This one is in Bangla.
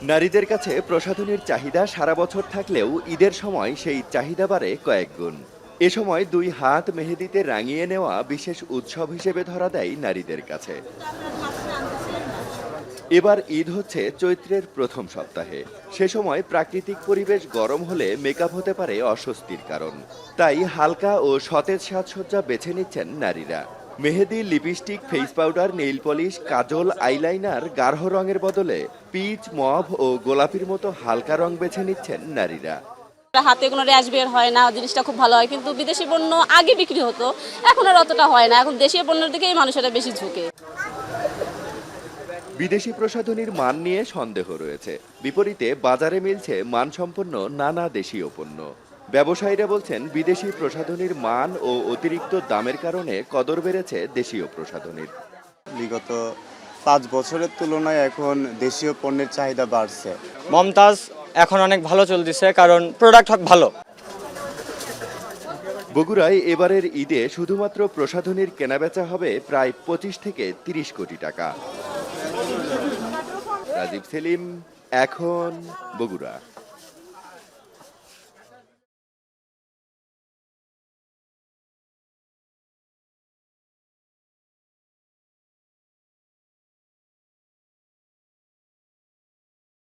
নারীদের কাছে প্রসাধনীর চাহিদা সারা বছর থাকলেও ঈদের সময় সেই চাহিদা বাড়ে কয়েক গুণ। এ সময় দুই হাত মেহেদিতে রাঙিয়ে নেওয়া বিশেষ উৎসব হিসেবে ধরা দেয় নারীদের কাছে। এবার ঈদ হচ্ছে চৈত্রের প্রথম সপ্তাহে। সে সময় প্রাকৃতিক পরিবেশ গরম হলে মেকআপ হতে পারে অস্বস্তির কারণ। তাই হালকা ও সতেজ সাজসজ্জা বেছে নিচ্ছেন নারীরা। মেহেদি, lipstick, face powder, nail polish, কাজল, আইলাইনার গাঢ় রঙের বদলে পিচ, মভ ও গোলাপির মতো হালকা রং বেছে নিচ্ছেন নারীরা। হাতে কোনো র্যাশ বের হয় না, জিনিসটা খুব ভালো হয়। কিন্তু বিদেশি পণ্য আগে বিক্রি হতো, এখন আর অতটা হয় না। এখন দেশীয় পণ্যের দিকেই মানুষেরা বেশি ঝুঁকে। বিদেশি প্রসাধনীর মান নিয়ে সন্দেহ রয়েছে। বিপরীতে বাজারে মিলছে মানসম্পন্ন নানা দেশীয় পণ্য। ব্যবসায়ীরা বলছেন, বিদেশি প্রসাধনীর মান ও অতিরিক্ত দামের কারণে কদর বেড়েছে দেশীয় প্রসাধনীর। বিগত 5 বছরের তুলনায় এখন দেশীয় পণ্যের চাহিদা বাড়ছে। মমতাজ এখন অনেক ভালো চলতেছে, কারণ প্রোডাক্ট ভালো। বগুড়ায় এবারের ঈদে শুধুমাত্র প্রসাধনীর কেনাবেচা হবে প্রায় 25 থেকে 30 কোটি টাকা। রাজীব সেলিম, এখন, বগুড়া।